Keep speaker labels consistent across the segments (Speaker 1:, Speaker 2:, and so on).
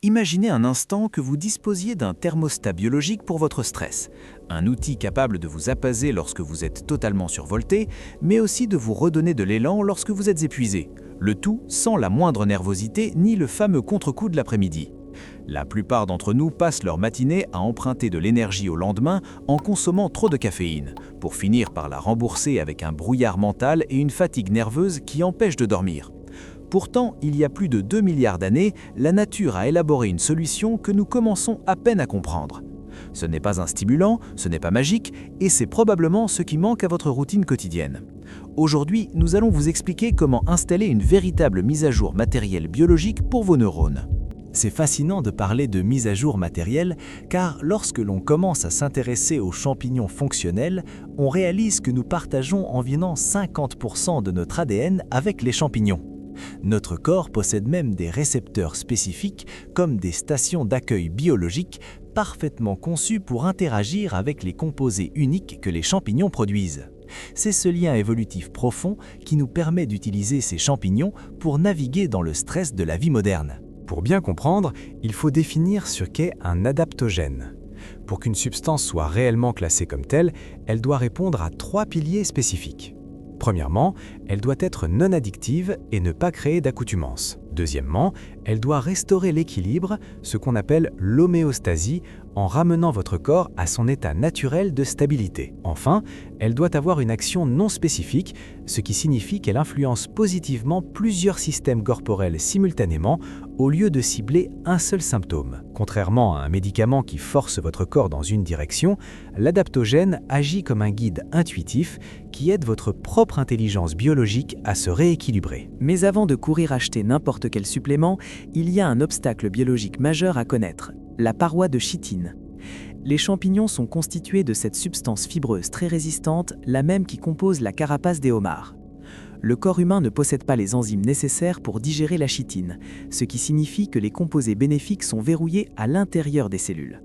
Speaker 1: Imaginez un instant que vous disposiez d'un thermostat biologique pour votre stress, un outil capable de vous apaiser lorsque vous êtes totalement survolté, mais aussi de vous redonner de l'élan lorsque vous êtes épuisé, le tout sans la moindre nervosité ni le fameux contre-coup de l'après-midi. La plupart d'entre nous passent leur matinée à emprunter de l'énergie au lendemain en consommant trop de caféine, pour finir par la rembourser avec un brouillard mental et une fatigue nerveuse qui empêche de dormir. Pourtant, il y a plus de 2 milliards d'années, la nature a élaboré une solution que nous commençons à peine à comprendre. Ce n'est pas un stimulant, ce n'est pas magique, et c'est probablement ce qui manque à votre routine quotidienne. Aujourd'hui, nous allons vous expliquer comment installer une véritable mise à jour matérielle biologique pour vos neurones.
Speaker 2: C'est fascinant de parler de mise à jour matérielle, car lorsque l'on commence à s'intéresser aux champignons fonctionnels, on réalise que nous partageons environ 50% de notre ADN avec les champignons. Notre corps possède même des récepteurs spécifiques, comme des stations d'accueil biologiques parfaitement conçues pour interagir avec les composés uniques que les champignons produisent. C'est ce lien évolutif profond qui nous permet d'utiliser ces champignons pour naviguer dans le stress de la vie moderne.
Speaker 3: Pour bien comprendre, il faut définir ce qu'est un adaptogène. Pour qu'une substance soit réellement classée comme telle, elle doit répondre à 3 piliers spécifiques. Premièrement, elle doit être non addictive et ne pas créer d'accoutumance. Deuxièmement, elle doit restaurer l'équilibre, ce qu'on appelle l'homéostasie, en ramenant votre corps à son état naturel de stabilité. Enfin, elle doit avoir une action non spécifique, ce qui signifie qu'elle influence positivement plusieurs systèmes corporels simultanément au lieu de cibler un seul symptôme. Contrairement à un médicament qui force votre corps dans une direction, l'adaptogène agit comme un guide intuitif qui aide votre propre intelligence biologique à se rééquilibrer.
Speaker 4: Mais avant de courir acheter n'importe quel supplément, il y a un obstacle biologique majeur à connaître, la paroi de chitine. Les champignons sont constitués de cette substance fibreuse très résistante, la même qui compose la carapace des homards. Le corps humain ne possède pas les enzymes nécessaires pour digérer la chitine, ce qui signifie que les composés bénéfiques sont verrouillés à l'intérieur des cellules.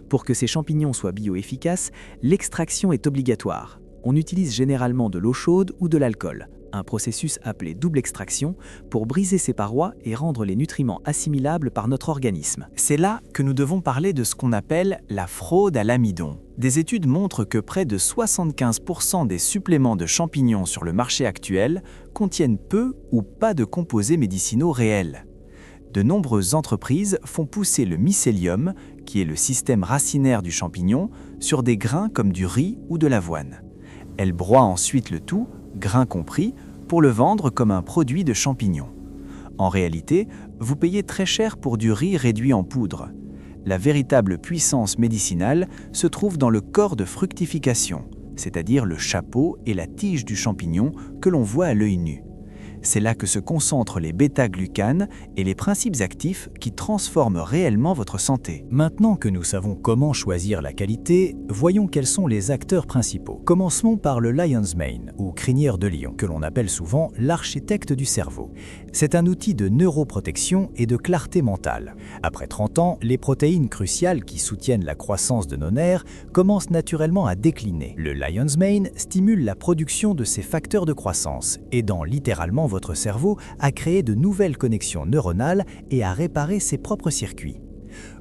Speaker 4: Pour que ces champignons soient bioefficaces, l'extraction est obligatoire. On utilise généralement de l'eau chaude ou de l'alcool, un processus appelé double extraction, pour briser ces parois et rendre les nutriments assimilables par notre organisme.
Speaker 2: C'est là que nous devons parler de ce qu'on appelle la fraude à l'amidon. Des études montrent que près de 75% des suppléments de champignons sur le marché actuel contiennent peu ou pas de composés médicinaux réels. De nombreuses entreprises font pousser le mycélium, qui est le système racinaire du champignon, sur des grains comme du riz ou de l'avoine. Elles broient ensuite le tout, grains compris, pour le vendre comme un produit de champignon. En réalité, vous payez très cher pour du riz réduit en poudre. La véritable puissance médicinale se trouve dans le corps de fructification, c'est-à-dire le chapeau et la tige du champignon que l'on voit à l'œil nu. C'est là que se concentrent les bêta-glucanes et les principes actifs qui transforment réellement votre santé. Maintenant que nous savons comment choisir la qualité, voyons quels sont les acteurs principaux. Commençons par le Lion's Mane, ou crinière de lion, que l'on appelle souvent l'architecte du cerveau. C'est un outil de neuroprotection et de clarté mentale. Après 30 ans, les protéines cruciales qui soutiennent la croissance de nos nerfs commencent naturellement à décliner. Le Lion's Mane stimule la production de ces facteurs de croissance, aidant littéralement votre cerveau à créer de nouvelles connexions neuronales et à réparer ses propres circuits.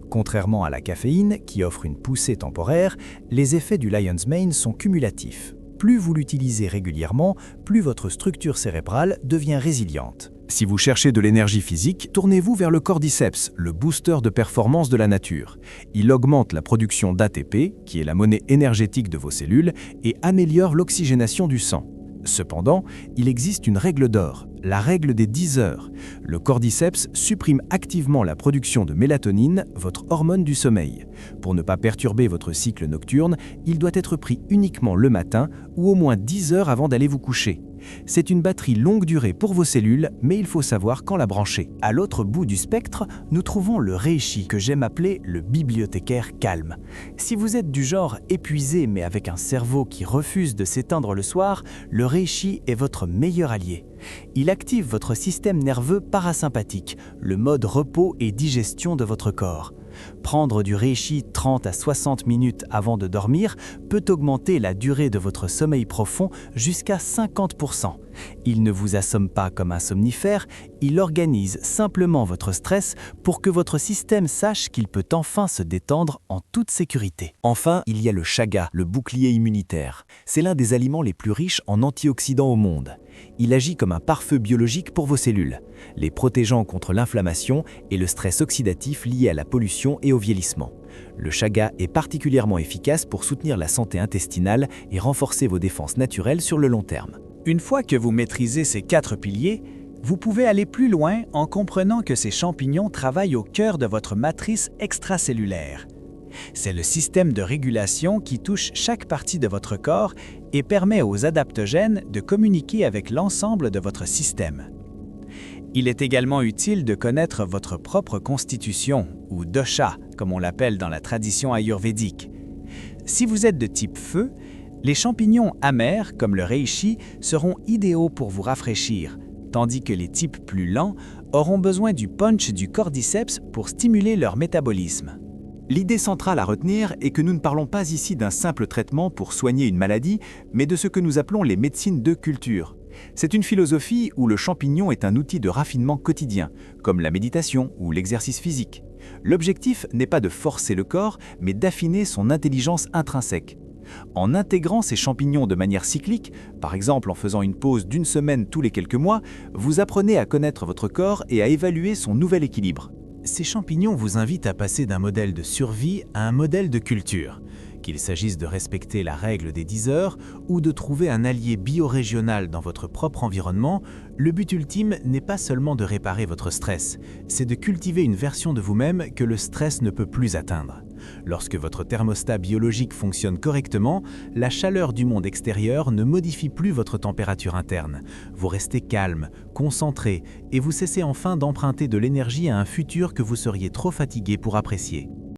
Speaker 2: Contrairement à la caféine, qui offre une poussée temporaire, les effets du Lion's Mane sont cumulatifs. Plus vous l'utilisez régulièrement, plus votre structure cérébrale devient résiliente.
Speaker 1: Si vous cherchez de l'énergie physique, tournez-vous vers le cordyceps, le booster de performance de la nature. Il augmente la production d'ATP, qui est la monnaie énergétique de vos cellules, et améliore l'oxygénation du sang. Cependant, il existe une règle d'or, la règle des 10 heures. Le cordyceps supprime activement la production de mélatonine, votre hormone du sommeil. Pour ne pas perturber votre cycle nocturne, il doit être pris uniquement le matin ou au moins 10 heures avant d'aller vous coucher. C'est une batterie longue durée pour vos cellules, mais il faut savoir quand la brancher. À l'autre bout du spectre, nous trouvons le reishi, que j'aime appeler le bibliothécaire calme. Si vous êtes du genre épuisé mais avec un cerveau qui refuse de s'éteindre le soir, le reishi est votre meilleur allié. Il active votre système nerveux parasympathique, le mode repos et digestion de votre corps. Prendre du reishi 30 à 60 minutes avant de dormir peut augmenter la durée de votre sommeil profond jusqu'à 50%. Il ne vous assomme pas comme un somnifère,
Speaker 2: Il organise simplement votre stress pour que votre système sache qu'il peut enfin se détendre en toute sécurité.
Speaker 1: Enfin, il y a le chaga, le bouclier immunitaire. C'est l'un des aliments les plus riches en antioxydants au monde. Il agit comme un pare-feu biologique pour vos cellules, les protégeant contre l'inflammation et le stress oxydatif lié à la pollution et au vieillissement. Le chaga est particulièrement efficace pour soutenir la santé intestinale et renforcer vos défenses naturelles sur le long terme.
Speaker 2: Une fois que vous maîtrisez ces 4 piliers, vous pouvez aller plus loin en comprenant que ces champignons travaillent au cœur de votre matrice extracellulaire. C'est le système de régulation qui touche chaque partie de votre corps et permet aux adaptogènes de communiquer avec l'ensemble de votre système. Il est également utile de connaître votre propre constitution, ou dosha, comme on l'appelle dans la tradition ayurvédique. Si vous êtes de type feu, les champignons amers, comme le reishi, seront idéaux pour vous rafraîchir, tandis que les types plus lents auront besoin du punch du cordyceps pour stimuler leur métabolisme.
Speaker 1: L'idée centrale à retenir est que nous ne parlons pas ici d'un simple traitement pour soigner une maladie, mais de ce que nous appelons les médecines de culture. C'est une philosophie où le champignon est un outil de raffinement quotidien, comme la méditation ou l'exercice physique. L'objectif n'est pas de forcer le corps, mais d'affiner son intelligence intrinsèque. En intégrant ces champignons de manière cyclique, par exemple en faisant une pause d'1 semaine tous les quelques mois, vous apprenez à connaître votre corps et à évaluer son nouvel équilibre.
Speaker 5: Ces champignons vous invitent à passer d'un modèle de survie à un modèle de culture. Qu'il s'agisse de respecter la règle des 10 heures ou de trouver un allié biorégional dans votre propre environnement, le but ultime n'est pas seulement de réparer votre stress, c'est de cultiver une version de vous-même que le stress ne peut plus atteindre. Lorsque votre thermostat biologique fonctionne correctement, la chaleur du monde extérieur ne modifie plus votre température interne. Vous restez calme, concentré et vous cessez enfin d'emprunter de l'énergie à un futur que vous seriez trop fatigué pour apprécier.